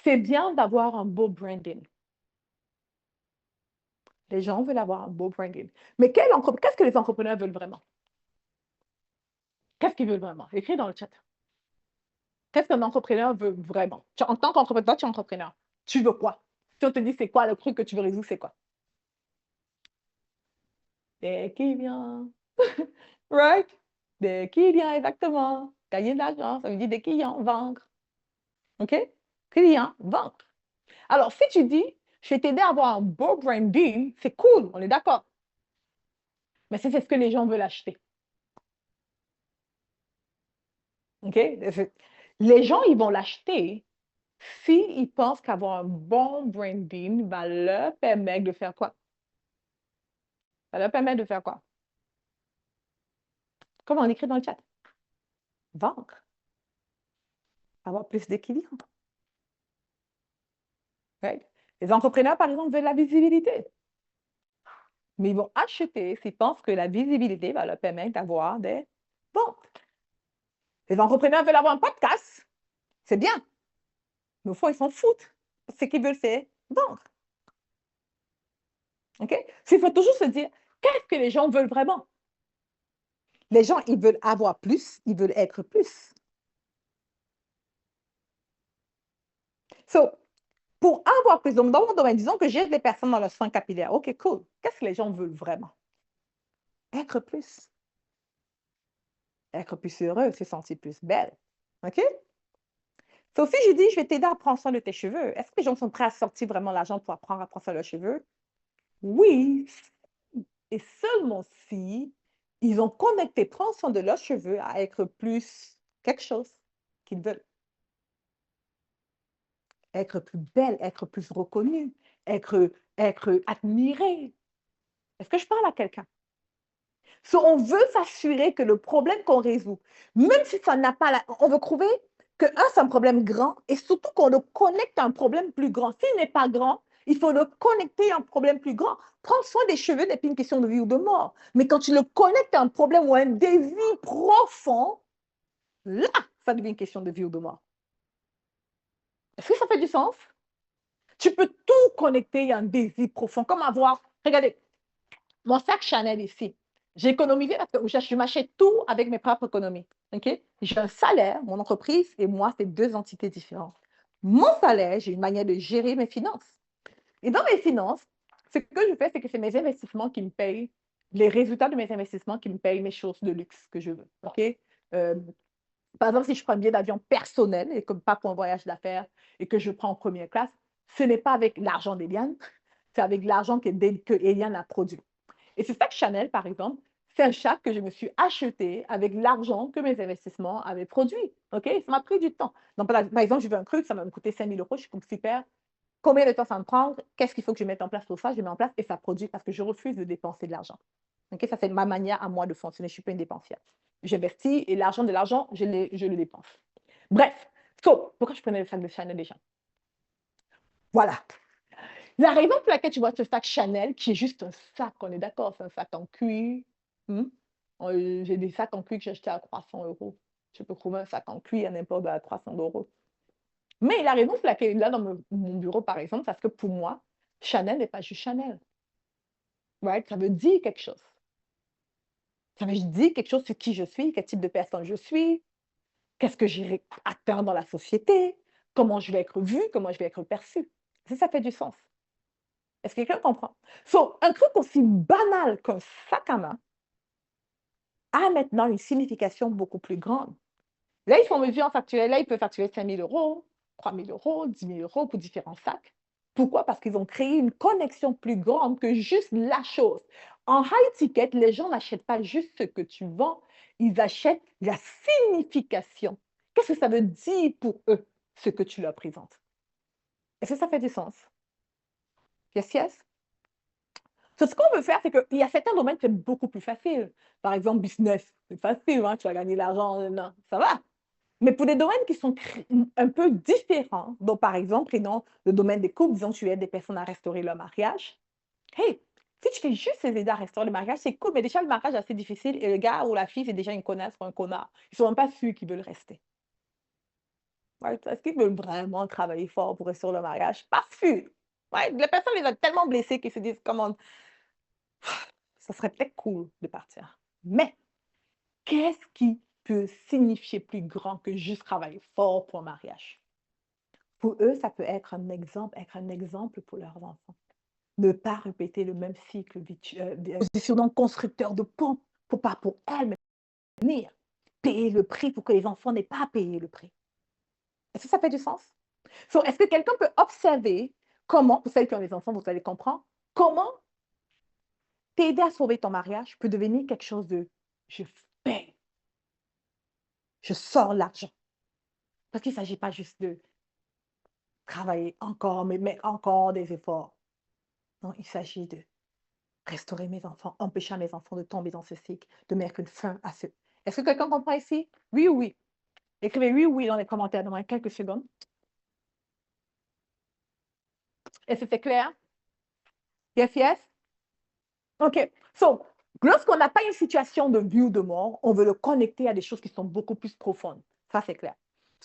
C'est bien d'avoir un beau branding. Les gens veulent avoir un beau branding. Mais qu'est-ce que les entrepreneurs veulent vraiment? Qu'est-ce qu'ils veulent vraiment? Écris dans le chat. Qu'est-ce qu'un entrepreneur veut vraiment? En tant qu'entrepreneur, tu es entrepreneur. Tu veux quoi? Si on te dit c'est quoi le truc que tu veux résoudre, c'est quoi? Dès qu'il vient. Right? Dès qu'il vient, exactement. Gagner de l'argent, ça veut dire des clients, vendre. OK? Client, vendre. Alors, si tu dis, je vais t'aider à avoir un beau branding, c'est cool, on est d'accord. Mais c'est ce que les gens veulent acheter. OK? Les gens, ils vont l'acheter s'ils pensent qu'avoir un bon branding va leur permettre de faire quoi? Ça leur permet de faire quoi? Comme on écrit dans le chat. Vendre. Avoir plus de clients. Right? Les entrepreneurs, par exemple, veulent la visibilité. Mais ils vont acheter s'ils pensent que la visibilité va leur permettre d'avoir des ventes. Les entrepreneurs veulent avoir un podcast. C'est bien. Mais au fond, ils s'en foutent. Ce qu'ils veulent, c'est vendre. OK? Il faut toujours se dire, qu'est-ce que les gens veulent vraiment? Les gens, ils veulent avoir plus, ils veulent être plus. So, pour avoir plus, donc dans mon domaine, disons que j'ai des personnes dans le soin capillaire. OK, cool. Qu'est-ce que les gens veulent vraiment? Être plus. Être plus heureux, se sentir plus belle. OK? Sophie, j'ai dit, je vais t'aider à prendre soin de tes cheveux. Est-ce que les gens sont prêts à sortir vraiment l'argent pour apprendre à prendre soin de leurs cheveux? Oui, et seulement si ils ont connecté prendre soin de leurs cheveux à être plus quelque chose qu'ils veulent. Être plus belle, être plus reconnue, être admirée. Est-ce que je parle à quelqu'un? So, on veut s'assurer que le problème qu'on résout, même si ça n'a pas on veut trouver que, c'est un problème grand et surtout qu'on le connecte à un problème plus grand. S'il n'est pas grand, il faut le connecter à un problème plus grand. Prendre soin des cheveux n'est plus une question de vie ou de mort. Mais quand tu le connectes à un problème ou à un désir profond, là, ça devient une question de vie ou de mort. Est-ce que ça fait du sens? Tu peux tout connecter à un désir profond, comme avoir, regardez, mon sac Chanel ici. J'ai économisé parce que je m'achète tout avec mes propres économies. OK? J'ai un salaire, mon entreprise et moi, c'est deux entités différentes. Mon salaire, j'ai une manière de gérer mes finances. Et dans mes finances, ce que je fais, c'est que c'est mes investissements qui me payent, les résultats de mes investissements qui me payent mes choses de luxe que je veux. OK? Euh, Par exemple, si je prends un billet d'avion personnel et que pas pour un voyage d'affaires et que je prends en première classe, ce n'est pas avec l'argent d'Eliane, c'est avec l'argent que Eliane a produit. Et ce sac Chanel, par exemple, c'est un sac que je me suis acheté avec l'argent que mes investissements avaient produit. OK? Ça m'a pris du temps. Donc, par exemple, je veux un truc, ça va me coûter 5 000 euros. Je suis comme super. Combien de temps ça va me prendre? Qu'est-ce qu'il faut que je mette en place pour ça? Je mets en place et ça produit parce que je refuse de dépenser de l'argent. OK? Ça, c'est ma manière à moi de fonctionner. Je ne suis pas une dépensière. J'investis et l'argent de l'argent, je le dépense. Bref, pourquoi je prenais le sac de Chanel déjà? Voilà. La raison pour laquelle tu vois ce sac Chanel, qui est juste un sac, on est d'accord, c'est un sac en cuir. Hmm? J'ai des sacs en cuir que j'ai achetés à 300 euros. Je peux trouver un sac en cuir à n'importe à 300 euros. Mais la raison pour laquelle il est là dans mon bureau, par exemple, parce que pour moi, Chanel n'est pas juste Chanel. Right? Ça veut dire quelque chose. Ça veut dire quelque chose sur qui je suis, quel type de personne je suis, qu'est-ce que j'irai atteindre dans la société, comment je vais être vue, comment je vais être perçue. Ça fait du sens. Est-ce que quelqu'un comprend? Un truc aussi banal qu'un sac à main a maintenant une signification beaucoup plus grande. Là, ils font mesure en facturer. Là, ils peuvent facturer 5 000 euros, 3 000 euros, 10 000 euros pour différents sacs. Pourquoi? Parce qu'ils ont créé une connexion plus grande que juste la chose. En high ticket, les gens n'achètent pas juste ce que tu vends, ils achètent la signification. Qu'est-ce que ça veut dire pour eux, ce que tu leur présentes? Est-ce que ça fait du sens? Yes, yes? Ce qu'on veut faire, c'est qu'il y a certains domaines qui sont beaucoup plus faciles. Par exemple, business, c'est facile, hein, tu vas gagner de l'argent, non, ça va. Mais pour des domaines qui sont un peu différents, donc par exemple, prenons le domaine des couples, disons que tu aides des personnes à restaurer leur mariage. Hey, si tu fais juste les aider à restaurer le mariage, c'est cool, mais déjà le mariage est assez difficile et le gars ou la fille, c'est déjà une connasse ou un connard. Ils sont même pas sûrs qu'ils veulent rester. Ouais, est-ce qu'ils veulent vraiment travailler fort pour restaurer le mariage? Pas sûr. Ouais, les personnes les ont tellement blessées qu'ils se disent, comment, ça serait peut-être cool de partir. Mais qu'est-ce qui peut signifier plus grand que juste travailler fort pour un mariage? Pour eux, ça peut être un exemple pour leurs enfants. Ne pas répéter le même cycle positionnant constructeur de pont pas pour elles, mais venir payer le prix pour que les enfants n'aient pas à payer le prix. Est-ce que ça fait du sens? Est-ce que quelqu'un peut observer comment, pour celles qui ont des enfants, vous allez comprendre, comment t'aider à sauver ton mariage peut devenir quelque chose de je fais, je sors l'argent. Parce qu'il ne s'agit pas juste de travailler encore, mais encore des efforts. Non, il s'agit de restaurer mes enfants, empêcher à mes enfants de tomber dans ce cycle, de mettre une fin à ce. Est-ce que quelqu'un comprend ici? Oui ou oui? Écrivez oui ou oui dans les commentaires dans quelques secondes. Est-ce que c'est clair? Yes, yes? OK. Lorsqu'on n'a pas une situation de vie ou de mort, on veut le connecter à des choses qui sont beaucoup plus profondes. Ça, c'est clair.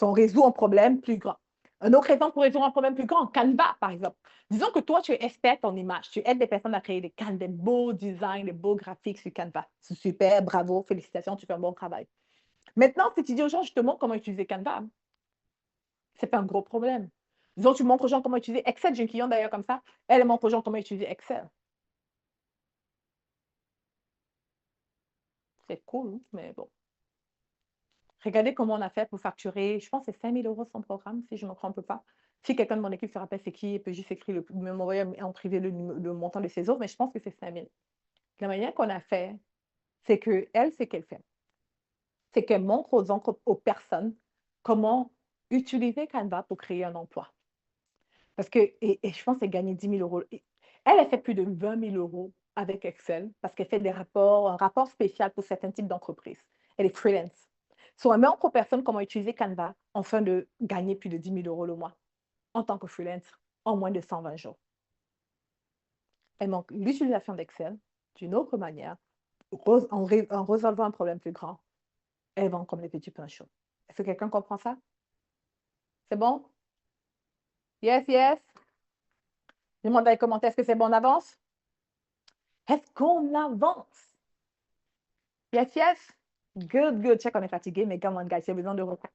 On résout un problème plus grand. Un autre exemple pour résoudre un problème plus grand, Canva, par exemple. Disons que toi, tu es experte en images. Tu aides des personnes à créer des beaux designs, des beaux graphiques sur Canva. C'est super, bravo, félicitations, tu fais un bon travail. Maintenant, si tu dis aux gens, je te montre comment utiliser Canva, c'est pas un gros problème. Disons, tu montres aux gens comment utiliser Excel. J'ai une cliente d'ailleurs comme ça. Elle montre aux gens comment utiliser Excel. C'est cool, mais bon. Regardez comment on a fait pour facturer, je pense que c'est 5 000 euros son programme, si je ne me trompe pas. Si quelqu'un de mon équipe se rappelle c'est qui, il peut juste écrire, m'envoyer en privé le montant de ses offres, mais je pense que c'est 5 000. La manière qu'on a fait, c'est qu'elle, c'est qu'elle fait. C'est qu'elle montre aux personnes comment utiliser Canva pour créer un emploi. Parce que, et je pense qu'elle gagne 10 000 euros. Elle fait plus de 20 000 euros avec Excel parce qu'elle fait un rapport spécial pour certains types d'entreprises. Elle est freelance. Elle met entre personnes comment utiliser Canva afin de gagner plus de 10 000 euros le mois en tant que freelance en moins de 120 jours. Elle manque l'utilisation d'Excel d'une autre manière en résolvant un problème plus grand. Elle vend comme les petits pains chauds. Est-ce que quelqu'un comprend ça? C'est bon? Yes, yes. Demande dans les commentaires, est-ce que c'est bon, on avance? Est-ce qu'on avance? Yes, yes. Good, good. Je sais qu'on est fatigué, mais come on, guys, il y a besoin de repos.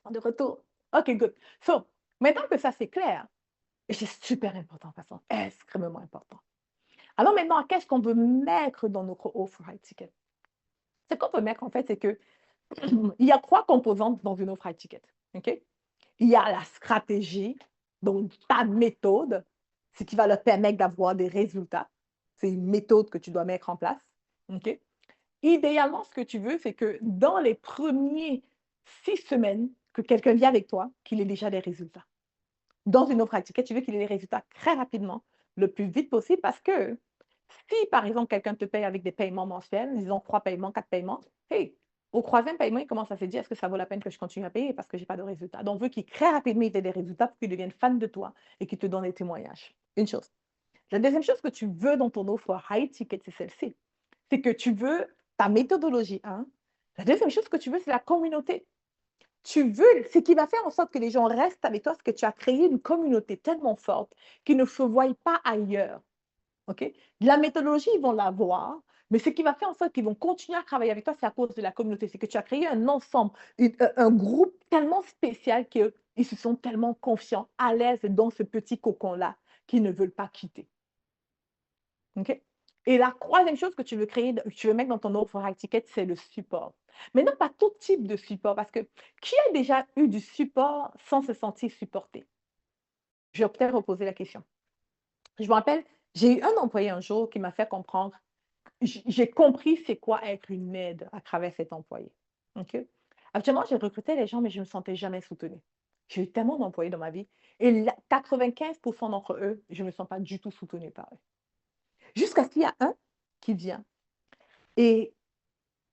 De retour. OK, good. So, maintenant que ça c'est clair, et c'est super important, de toute façon, extrêmement important. Alors maintenant, qu'est-ce qu'on veut mettre dans notre offre high ticket? Ce qu'on peut mettre, en fait, c'est que il y a 3 composantes dans une offre high ticket. OK? Il y a la stratégie, donc ta méthode, ce qui va leur permettre d'avoir des résultats. C'est une méthode que tu dois mettre en place. OK? Idéalement, ce que tu veux, c'est que dans les premiers 6 semaines que quelqu'un vient avec toi, qu'il ait déjà des résultats. Dans une offre à ticket, tu veux qu'il ait des résultats très rapidement, le plus vite possible, parce que si, par exemple, quelqu'un te paye avec des paiements mensuels, disons 3 paiements, 4 paiements, hey, au troisième paiement, il commence à se dire: «Est-ce que ça vaut la peine que je continue à payer parce que je n'ai pas de résultats?» Donc, on veut qu'il très rapidement ait des résultats pour qu'il devienne fan de toi et qu'il te donne des témoignages. Une chose. La deuxième chose que tu veux dans ton offre high ticket, c'est celle-ci. C'est que tu veux ta méthodologie, hein. La deuxième chose que tu veux, c'est la communauté. Tu veux, ce qui va faire en sorte que les gens restent avec toi, c'est que tu as créé une communauté tellement forte qu'ils ne se voient pas ailleurs. OK? La méthodologie, ils vont l'avoir, mais ce qui va faire en sorte qu'ils vont continuer à travailler avec toi, c'est à cause de la communauté. C'est que tu as créé un ensemble, un groupe tellement spécial qu'ils se sont tellement confiants, à l'aise dans ce petit cocon-là, qu'ils ne veulent pas quitter. OK? Et la troisième chose que tu veux créer, tu veux mettre dans ton offre high ticket, c'est le support. Mais non pas tout type de support, parce que qui a déjà eu du support sans se sentir supporté? Je vais peut-être reposer la question. Je me rappelle, j'ai eu un employé un jour qui m'a fait comprendre, j'ai compris c'est quoi être une aide à travers cet employé. OK? Actuellement, j'ai recruté les gens, mais je ne me sentais jamais soutenue. J'ai eu tellement d'employés dans ma vie et 95% d'entre eux, je ne me sens pas du tout soutenue par eux. Jusqu'à ce qu'il y a un qui vient. Et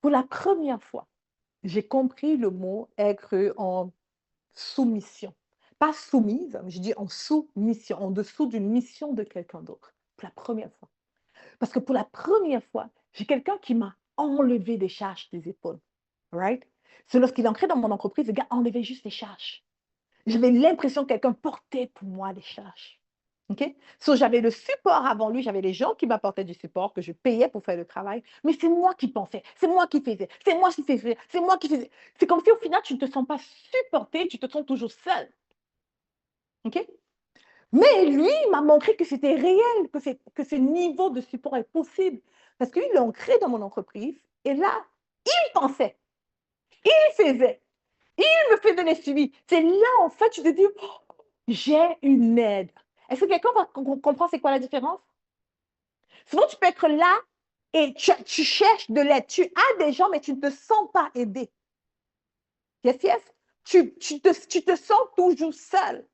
pour la première fois, j'ai compris le mot être en soumission. Pas soumise, mais je dis en soumission, en dessous d'une mission de quelqu'un d'autre. Pour la première fois. Parce que pour la première fois, j'ai quelqu'un qui m'a enlevé des charges des épaules. Right? C'est lorsqu'il est entré dans mon entreprise, le gars enlevait juste les charges. J'avais l'impression que quelqu'un portait pour moi les charges. OK? So, j'avais le support avant lui, j'avais les gens qui m'apportaient du support, que je payais pour faire le travail, mais c'est moi qui pensais, c'est moi qui faisais, c'est moi qui faisais, c'est moi qui faisais. C'est comme si au final, tu ne te sens pas supporté, tu te sens toujours seul. OK? Mais lui, il m'a montré que c'était réel, que ce niveau de support est possible. Parce qu'il l'a ancré dans mon entreprise, et là, il pensait, il faisait, il me faisait les suivis. C'est là, en fait, tu te dis, oh, j'ai une aide. Est-ce que quelqu'un comprend c'est quoi la différence? Souvent, tu peux être là et tu cherches de l'aide. Tu as des gens, mais tu ne te sens pas aidé. Yes, yes. Tu te sens toujours seul.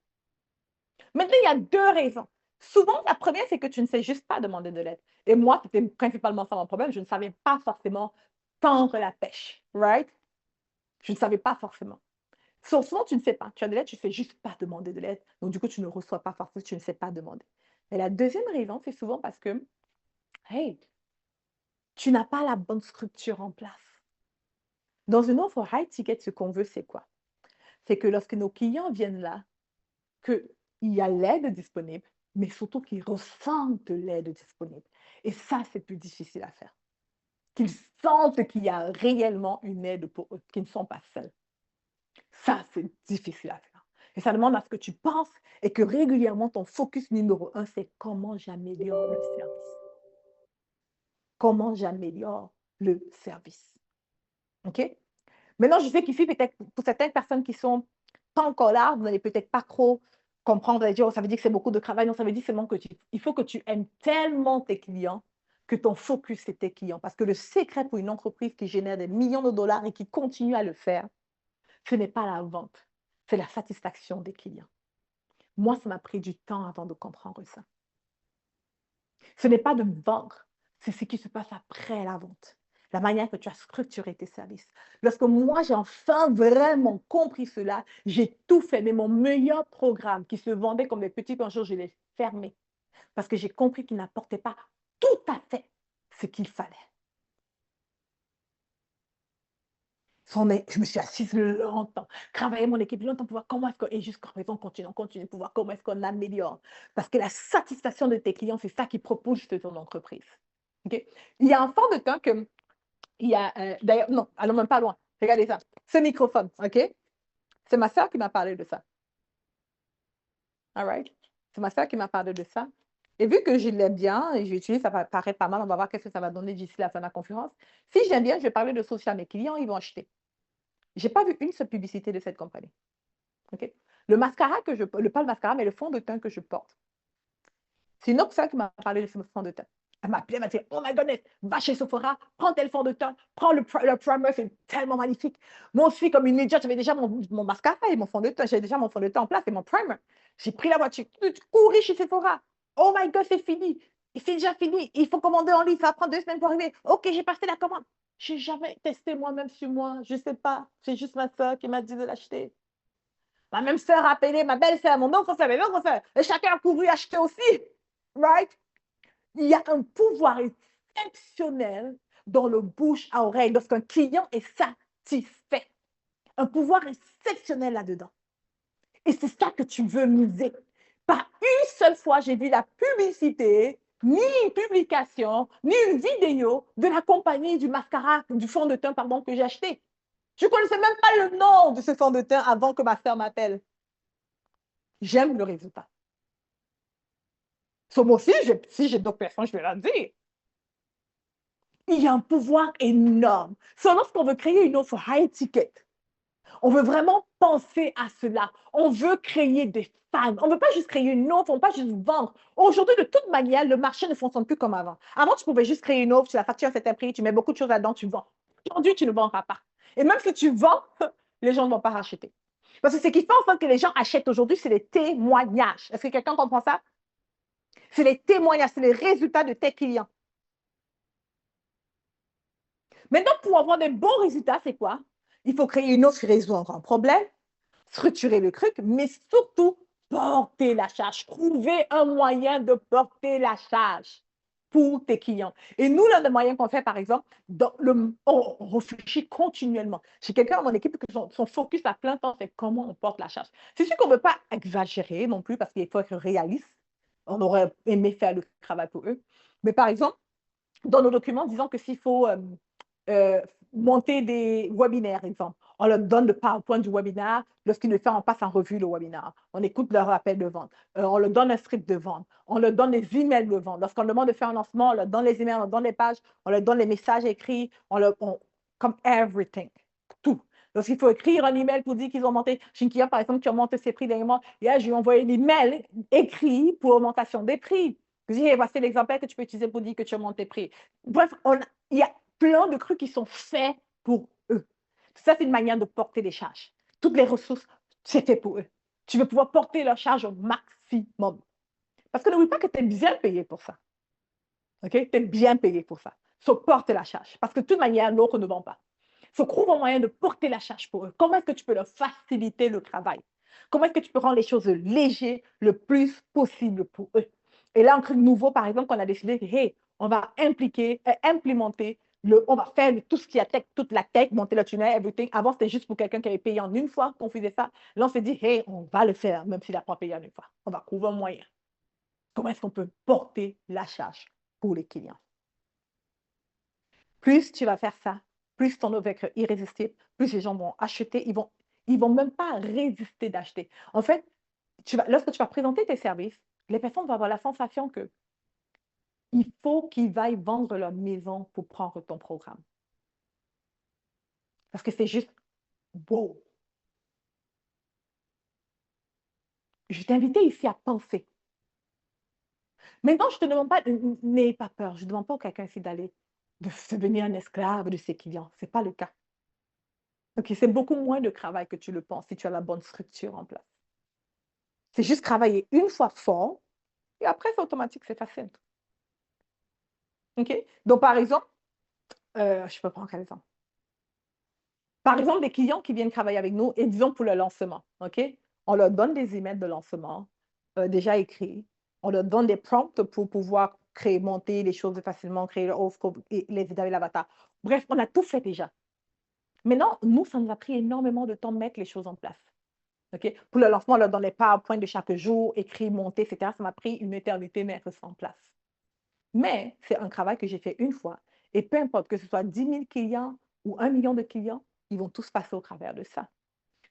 Maintenant, il y a 2 raisons. Souvent, la première, c'est que tu ne sais juste pas demander de l'aide. Et moi, c'était principalement ça mon problème. Je ne savais pas forcément tendre la pêche, right? Je ne savais pas forcément. Souvent, tu ne sais pas. Tu as de l'aide, tu ne sais juste pas demander de l'aide. Donc, du coup, tu ne reçois pas forcément, tu ne sais pas demander. Et la deuxième raison, c'est souvent parce que, hey, tu n'as pas la bonne structure en place. Dans une offre high ticket, ce qu'on veut, c'est quoi? C'est que lorsque nos clients viennent là, qu'il y a l'aide disponible, mais surtout qu'ils ressentent l'aide disponible. Et ça, c'est plus difficile à faire. Qu'ils sentent qu'il y a réellement une aide pour eux, qu'ils ne sont pas seuls. Ça, c'est difficile à faire. Et ça demande à ce que tu penses et que régulièrement, ton focus numéro un, c'est comment j'améliore le service. Comment j'améliore le service. OK? Maintenant, je sais qu'ici, peut-être pour certaines personnes qui sont pas encore là, vous n'allez peut-être pas trop comprendre, vous allez dire: «Oh, ça veut dire que c'est beaucoup de travail». Non, ça veut dire seulement que il faut que tu aimes tellement tes clients que ton focus, c'est tes clients. Parce que le secret pour une entreprise qui génère des millions de dollars et qui continue à le faire, ce n'est pas la vente, c'est la satisfaction des clients. Moi, ça m'a pris du temps avant de comprendre ça. Ce n'est pas de vendre, c'est ce qui se passe après la vente. La manière que tu as structuré tes services. Lorsque moi, j'ai enfin vraiment compris cela, j'ai tout fait. Mais mon meilleur programme qui se vendait comme des petits pains chauds, je l'ai fermé. Parce que j'ai compris qu'il n'apportait pas tout à fait ce qu'il fallait. Je me suis assise longtemps, travaillé mon équipe longtemps pour voir comment est-ce que, et jusqu'à présent, on continue pour voir comment est-ce qu'on améliore. Parce que la satisfaction de tes clients, c'est ça qui propulse ton entreprise. OK? Il y a un fond de temps que Il y a, d'ailleurs, non, allons même pas loin. Regardez ça. Ce microphone, OK? C'est ma soeur qui m'a parlé de ça. All right? C'est ma soeur qui m'a parlé de ça. Et vu que je l'aime bien et j'utilise, ça paraît pas mal, on va voir qu'est-ce que ça va donner d'ici la fin de la conférence. Si j'aime bien, je vais parler de ça à mes clients, ils vont acheter. Je n'ai pas vu une seule publicité de cette compagnie. OK? Le mascara que je porte, pas le mascara, mais le fond de teint que je porte. C'est une autre soeur qui m'a parlé de ce fond de teint. Elle m'a appelé, elle m'a dit, oh my goodness, va chez Sephora, prends tel fond de teint, prends le primer, c'est tellement magnifique. Moi aussi, comme une idiote, j'avais déjà mon mascara et mon fond de teint, j'avais déjà mon fond de teint en place et mon primer. J'ai pris la voiture, couru chez Sephora. Oh my god, c'est fini. C'est déjà fini. Il faut commander en ligne, ça va prendre 2 semaines pour arriver. Ok, j'ai passé la commande. Je n'ai jamais testé moi-même sur moi. Je ne sais pas. C'est juste ma soeur qui m'a dit de l'acheter. Ma même soeur a appelé, ma belle-sœur, mon autre soeur, mes autres soeurs. Et chacun a couru acheter aussi. Right? Il y a un pouvoir exceptionnel dans le bouche à oreille lorsqu'un client est satisfait. Un pouvoir exceptionnel là-dedans. Et c'est ça que tu veux miser. Pas une seule fois, j'ai vu la publicité, ni une publication, ni une vidéo de la compagnie du mascara, du fond de teint, pardon, que j'ai acheté. Je ne connaissais même pas le nom de ce fond de teint avant que ma soeur m'appelle. J'aime le résultat. So, moi aussi, si j'ai d'autres personnes, je vais leur dire. Il y a un pouvoir énorme. So, lorsqu'on veut créer une offre high ticket, on veut vraiment penser à cela. On veut créer des fans. On ne veut pas juste créer une offre, on ne veut pas juste vendre. Aujourd'hui, de toute manière, le marché ne fonctionne plus comme avant. Avant, tu pouvais juste créer une offre, tu la factures à certain prix, tu mets beaucoup de choses là-dedans, tu vends. Aujourd'hui, tu ne vendras pas. Et même si tu vends, les gens ne vont pas racheter. Parce que ce qui fait en sorte que les gens achètent aujourd'hui, c'est les témoignages. Est-ce que quelqu'un comprend ça? C'est les témoignages, c'est les résultats de tes clients. Maintenant, pour avoir des bons résultats, c'est quoi? Il faut créer une offre qui résout un grand problème, structurer le truc, mais surtout porter la charge. Trouver un moyen de porter la charge pour tes clients. Et nous, l'un des moyens qu'on fait, par exemple, on réfléchit continuellement. J'ai quelqu'un dans mon équipe que son focus à plein temps, c'est comment on porte la charge. C'est sûr qu'on ne veut pas exagérer non plus parce qu'il faut être réaliste. On aurait aimé faire le travail pour eux. Mais par exemple, dans nos documents, disons que s'il faut euh, monter des webinaires, exemple, on leur donne le PowerPoint du webinaire. Lorsqu'ils le font, on passe en revue le webinaire. On écoute leur appel de vente. On leur donne un script de vente. On leur donne les emails de vente. Lorsqu'on demande de faire un lancement, on leur donne les emails, on leur donne les pages, on leur donne les messages écrits, comme everything, tout. Lorsqu'il faut écrire un email pour dire qu'ils ont monté, chez une cliente, par exemple, qui a monté ses prix dernièrement, hier, je lui ai envoyé un email écrit pour augmentation des prix. Je dis, hey, voici l'exemple que tu peux utiliser pour dire que tu augmentes tes prix. Bref, il y a plein de trucs qui sont faits pour eux. Ça, c'est une manière de porter les charges. Toutes les ressources, c'est fait pour eux. Tu veux pouvoir porter leurs charges au maximum. Parce que n'oublie pas que tu es bien payé pour ça. OK? Tu es bien payé pour ça. So, porte la charge. Parce que de toute manière, l'autre ne vend pas. So, trouve un moyen de porter la charge pour eux. Comment est-ce que tu peux leur faciliter le travail? Comment est-ce que tu peux rendre les choses légères le plus possible pour eux? Et là, un truc nouveau, par exemple, qu'on a décidé, hey, on va implémenter, on va faire tout ce qui a tech, toute la tech, monter le tunnel, everything. Avant, c'était juste pour quelqu'un qui avait payé en une fois qu'on faisait ça. Là, on s'est dit, hey, on va le faire, même s'il n'a pas payé en une fois. On va trouver un moyen. Comment est-ce qu'on peut porter la charge pour les clients? Plus tu vas faire ça, plus ton offre va être irrésistible, plus les gens vont acheter, ils vont même pas résister d'acheter. En fait, lorsque tu vas présenter tes services, les personnes vont avoir la sensation que il faut qu'ils aillent vendre leur maison pour prendre ton programme. Parce que c'est juste wow. Je t'ai invité ici à penser. Maintenant, je ne te demande pas, n'aie pas peur, je ne demande pas à quelqu'un ici de devenir un esclave de ses clients. Ce n'est pas le cas. Okay, c'est beaucoup moins de travail que tu le penses si tu as la bonne structure en place. C'est juste travailler une fois fort et après, c'est automatique, c'est facile. OK? Donc, par exemple, je peux prendre quel exemple? Par exemple, des clients qui viennent travailler avec nous et disons pour le lancement, OK? On leur donne des emails de lancement déjà écrits. On leur donne des prompts pour pouvoir créer, monter les choses facilement, créer leur offre, et les aider avec l'avatar. Bref, on a tout fait déjà. Maintenant, nous, ça nous a pris énormément de temps de mettre les choses en place. OK? Pour le lancement, on leur donne les PowerPoint de chaque jour, écrit, monté, etc. Ça m'a pris une éternité de mettre ça en place. Mais c'est un travail que j'ai fait une fois Et peu importe que ce soit 10 000 clients ou 1 million de clients, ils vont tous passer au travers de ça.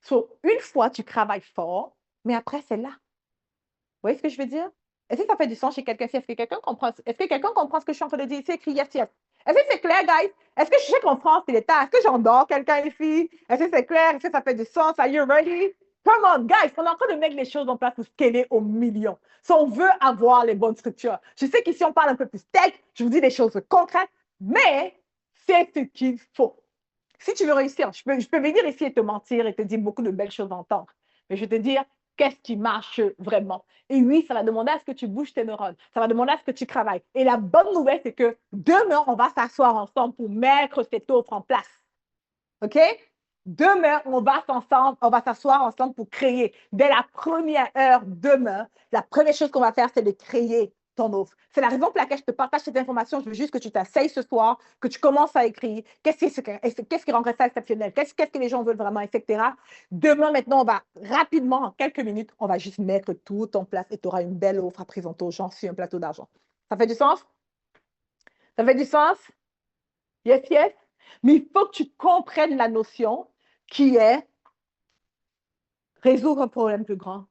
So, une fois, tu travailles fort, mais après, c'est là. Vous voyez ce que je veux dire? Est-ce que ça fait du sens chez quelqu'un? Est-ce que quelqu'un comprend? Est-ce que quelqu'un comprend ce que je suis en train de dire? C'est écrit yes, yes. Est-ce que c'est clair, guys? Est-ce que je sais qu'en France, c'est l'État? Est-ce que j'endors quelqu'un ici? Est-ce que c'est clair? Est-ce que ça fait du sens? Are you ready? Come on, guys, on est en train de mettre les choses en place pour scaler au million. Si on veut avoir les bonnes structures. Je sais qu'ici, on parle un peu plus tech, je vous dis des choses concrètes, mais c'est ce qu'il faut. Si tu veux réussir, je peux venir ici et te mentir et te dire beaucoup de belles choses à entendre. Mais je vais te dire qu'est-ce qui marche vraiment. Et oui, ça va demander à ce que tu bouges tes neurones. Ça va demander à ce que tu travailles. Et la bonne nouvelle, c'est que demain, on va s'asseoir ensemble pour mettre cette offre en place. OK? Demain, on va s'asseoir ensemble pour créer. Dès la première heure demain, la première chose qu'on va faire, c'est de créer ton offre. C'est la raison pour laquelle je te partage cette information. Je veux juste que tu t'asseyes ce soir, que tu commences à écrire. Qu'est-ce qui rendrait ça exceptionnel? Qu'est-ce que les gens veulent vraiment, etc. Demain, maintenant, on va rapidement, en quelques minutes, on va juste mettre tout en place et tu auras une belle offre à présenter aux gens sur un plateau d'argent. Ça fait du sens? Ça fait du sens? Yes, yes? Mais il faut que tu comprennes la notion qui est résoudre un problème plus grand,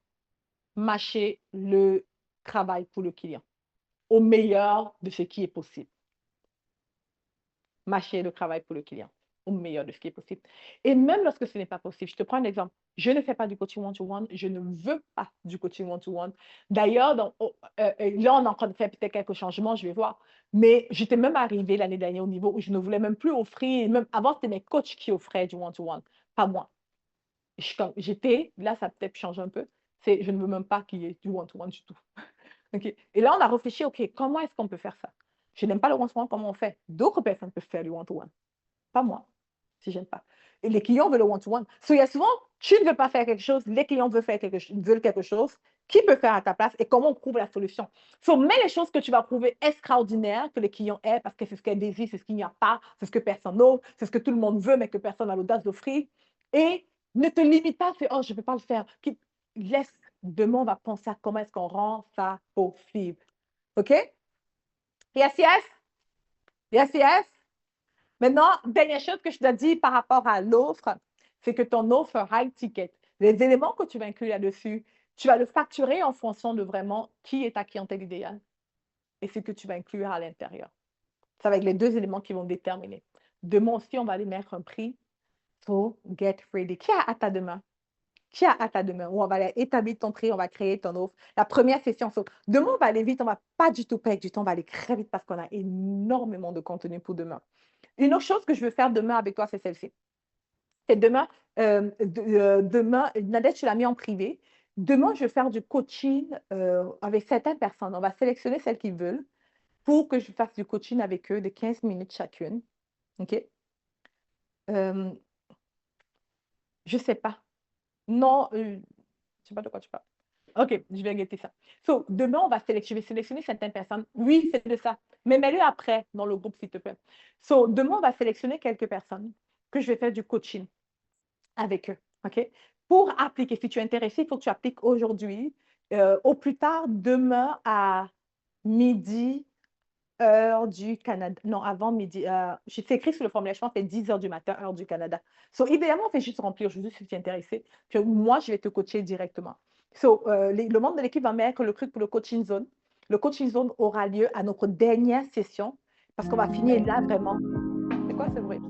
mâcher le travail pour le client au meilleur de ce qui est possible. Mâcher le travail pour le client au meilleur de ce qui est possible. Et même lorsque ce n'est pas possible, je te prends un exemple. Je ne fais pas du coaching one-to-one. Je ne veux pas du coaching one-to-one. D'ailleurs, là, on est en train de faire peut-être quelques changements, je vais voir. Mais j'étais même arrivée l'année dernière au niveau où je ne voulais même plus offrir. Même avant, c'était mes coachs qui offraient du one-to-one, pas moi. J'étais, là, ça a peut-être changé un peu. Je ne veux même pas qu'il y ait du one-to-one du tout. OK. Et là, on a réfléchi, OK, comment est-ce qu'on peut faire ça? Je n'aime pas le one-to-one, comment on fait? D'autres personnes peuvent faire du one-to-one. Pas moi, si je n'aime pas. Et les clients veulent le one-to-one. Il y a souvent, tu ne veux pas faire quelque chose, les clients veulent quelque chose, qui peut faire à ta place et comment on trouve la solution. Mets les choses que tu vas trouver extraordinaires, que les clients aiment, parce que c'est ce qu'elles désirent, c'est ce qu'il n'y a pas, c'est ce que personne n'offre, c'est ce que tout le monde veut, mais que personne n'a l'audace d'offrir. Et ne te limite pas à faire, oh, je ne peux pas le faire. Laisse, demain, on va penser à comment est-ce qu'on rend ça possible. OK? Yes, yes? Yes, yes? Maintenant, dernière chose que je dois dire par rapport à l'offre, c'est que ton offre high ticket, les éléments que tu vas inclure là-dessus, tu vas le facturer en fonction de vraiment qui est ta clientèle idéale et ce que tu vas inclure à l'intérieur. Ça va être les deux éléments qui vont déterminer. Demain aussi, on va aller mettre un prix. So, get ready. Qui a hâte à demain? Qui a hâte à demain? Où on va aller établir ton prix, on va créer ton offre. La première session, demain, on va aller vite, on ne va pas du tout perdre du temps, on va aller très vite parce qu'on a énormément de contenu pour demain. Une autre chose que je veux faire demain avec toi, c'est celle-ci. C'est demain, demain, Nadège, tu l'as mis en privé. Demain, je vais faire du coaching avec certaines personnes. On va sélectionner celles qui veulent pour que je fasse du coaching avec eux de 15 minutes chacune. OK? Je ne sais pas. Non, je ne sais pas de quoi tu parles. OK, je vais guetter ça. Demain, je vais sélectionner certaines personnes. Oui, c'est de ça. Mais mets-le après dans le groupe, s'il te plaît. Demain, on va sélectionner quelques personnes que je vais faire du coaching avec eux. OK? Pour appliquer, si tu es intéressé, il faut que tu appliques aujourd'hui, au plus tard demain à midi, heure du Canada. Non, avant midi. C'est écrit sur le formulaire, je pense que c'est 10 heures du matin, heure du Canada. Idéalement, on fait juste remplir aujourd'hui si tu es intéressé. Puis moi, je vais te coacher directement. Le membre de l'équipe va mettre le truc pour le coaching zone. Le coaching zone aura lieu à notre dernière session parce qu'on va finir là vraiment. C'est quoi ce bruit?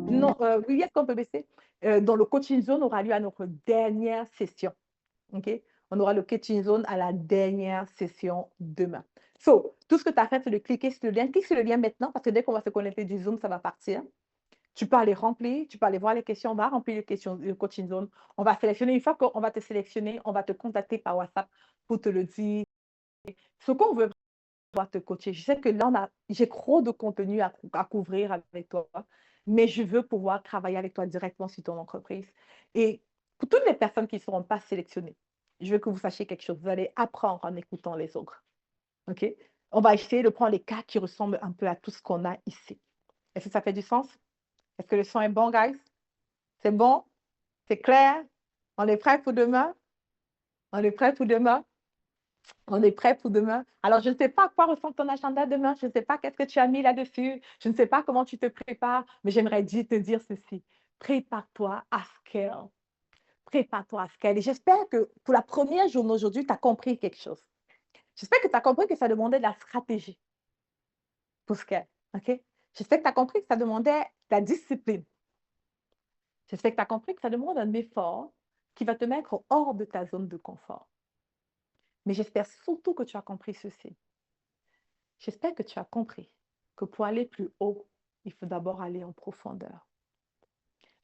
Non, oui, est-ce qu'on peut baisser? Dans le coaching zone aura lieu à notre dernière session. OK? On aura le coaching zone à la dernière session demain. Tout ce que tu as fait, c'est de cliquer sur le lien. Clique sur le lien maintenant parce que dès qu'on va se connecter du Zoom, ça va partir. Tu peux aller remplir, tu peux aller voir les questions, on va remplir le coaching zone. On va sélectionner, une fois qu'on va te sélectionner, on va te contacter par WhatsApp pour te le dire. Ce qu'on veut pouvoir te coacher. Je sais que là, j'ai trop de contenu à couvrir avec toi, mais je veux pouvoir travailler avec toi directement sur ton entreprise. Et pour toutes les personnes qui ne seront pas sélectionnées, je veux que vous sachiez quelque chose. Vous allez apprendre en écoutant les autres. OK? On va essayer de prendre les cas qui ressemblent un peu à tout ce qu'on a ici. Est-ce que ça fait du sens? Est-ce que le son est bon, guys? C'est bon? C'est clair? On est prêt pour demain? On est prêt pour demain? On est prêt pour demain. Alors, je ne sais pas à quoi ressemble ton agenda demain. Je ne sais pas qu'est-ce que tu as mis là-dessus. Je ne sais pas comment tu te prépares, mais j'aimerais te dire ceci. Prépare-toi à scale. Prépare-toi à scale. Et j'espère que pour la première journée aujourd'hui, tu as compris quelque chose. J'espère que tu as compris que ça demandait de la stratégie pour scale. OK? J'espère que tu as compris que ça demandait de la discipline. J'espère que tu as compris que ça demande un effort qui va te mettre hors de ta zone de confort. Mais j'espère surtout que tu as compris ceci. J'espère que tu as compris que pour aller plus haut, il faut d'abord aller en profondeur.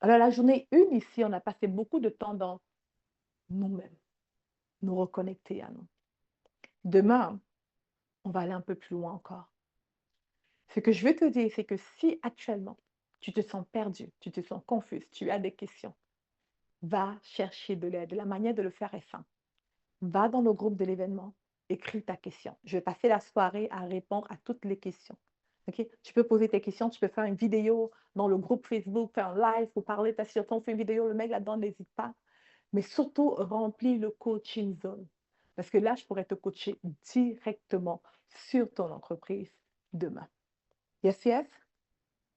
Alors, la journée 1 ici, on a passé beaucoup de temps dans nous-mêmes, nous reconnecter à nous. Demain, on va aller un peu plus loin encore. Ce que je veux te dire, c'est que si actuellement, tu te sens perdu, tu te sens confus, tu as des questions, va chercher de l'aide. La manière de le faire est simple. Va dans le groupe de l'événement, écris ta question. Je vais passer la soirée à répondre à toutes les questions. Okay? Tu peux poser tes questions, tu peux faire une vidéo dans le groupe Facebook, faire un live ou parler ta situation, on fait une vidéo, le mec là-dedans, n'hésite pas. Mais surtout, remplis le coaching zone. Parce que là, je pourrais te coacher directement sur ton entreprise demain. Yes, yes?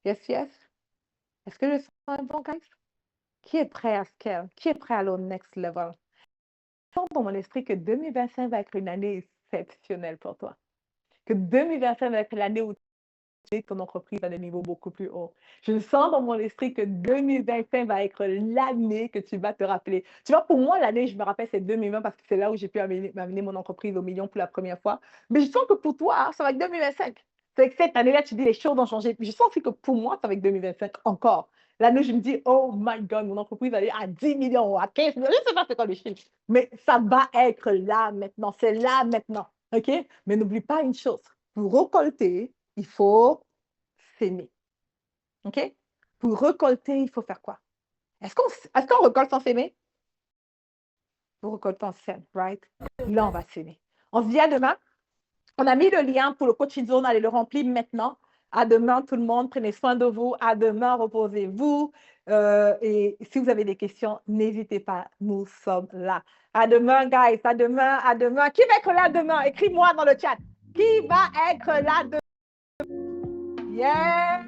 Yes, yes? Est-ce que je sens un bon, guys? Qui est prêt à scale? Qui est prêt à aller au next level? Je sens dans mon esprit que 2025 va être une année exceptionnelle pour toi. Que 2025 va être l'année où ton entreprise à des niveaux beaucoup plus hauts. Je sens dans mon esprit que 2025 va être l'année que tu vas te rappeler. Tu vois, pour moi, l'année, je me rappelle, c'est 2020 parce que c'est là où j'ai pu amener mon entreprise au million pour la première fois. Mais je sens que pour toi, ça va être 2025. C'est que cette année-là, tu dis les choses ont changé. Puis je sens aussi que pour moi, ça va être 2025 encore. L'année, je me dis, oh my God, mon entreprise va aller à 10 millions, à 15 millions. Je ne sais pas c'est quoi le chiffre. Mais ça va être là maintenant. C'est là maintenant. OK? Mais n'oublie pas une chose. Pour récolter, il faut s'aimer. OK? Pour récolter, il faut faire quoi? Est-ce qu'on récolte sans s'aimer? Pour récolter, on s'aime, right? Là, on va s'aimer. On se dit à demain. On a mis le lien pour le coaching zone. Allez le remplir maintenant. À demain, tout le monde. Prenez soin de vous. À demain, reposez-vous. Et si vous avez des questions, n'hésitez pas. Nous sommes là. À demain, guys. À demain, à demain. Qui va être là demain? Écris-moi dans le chat. Qui va être là demain? Yeah!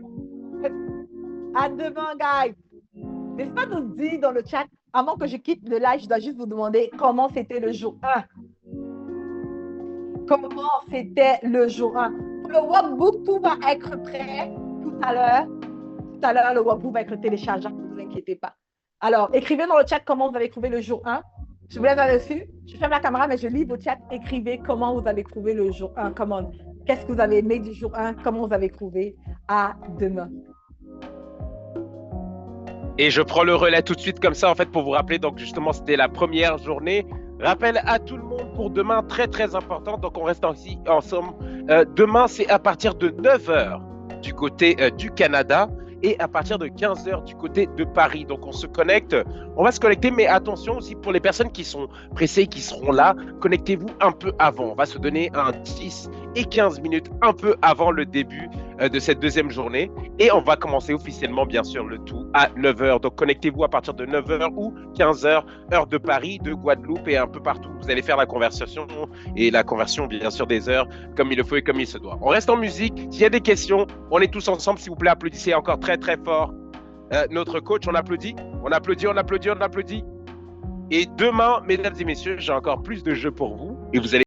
À demain, guys. N'hésitez pas à nous dire dans le chat, avant que je quitte le live, je dois juste vous demander comment c'était le jour 1. Comment c'était le jour 1. Pour le workbook, tout va être prêt tout à l'heure. Tout à l'heure, le workbook va être téléchargeable, ne vous inquiétez pas. Alors, écrivez dans le chat comment vous avez trouvé le jour 1. Je vous laisse là-dessus. Je ferme la caméra, mais je lis vos chats. Écrivez comment vous avez trouvé le jour 1. Qu'est-ce que vous avez aimé du jour 1? Comment vous avez trouvé? À demain. Et je prends le relais tout de suite comme ça, en fait, pour vous rappeler. Donc, justement, c'était la première journée. Rappel à tout le monde pour demain, très, très important. Donc, on reste ici ensemble. Demain, c'est à partir de 9h du côté du Canada et à partir de 15h du côté de Paris. Donc, on se connecte. On va se connecter, mais attention aussi pour les personnes qui sont pressées, qui seront là, connectez-vous un peu avant. On va se donner un 10 et 15 minutes un peu avant le début de cette deuxième journée. Et on va commencer officiellement, bien sûr, le tout à 9h. Donc, connectez-vous à partir de 9h ou 15h, heure de Paris, de Guadeloupe et un peu partout. Vous allez faire la conversation et la conversion, bien sûr, des heures comme il le faut et comme il se doit. On reste en musique. S'il y a des questions, on est tous ensemble. S'il vous plaît, applaudissez encore très, très fort notre coach. On applaudit, on applaudit, on applaudit, on applaudit. Et demain, mesdames et messieurs, j'ai encore plus de jeux pour vous et vous allez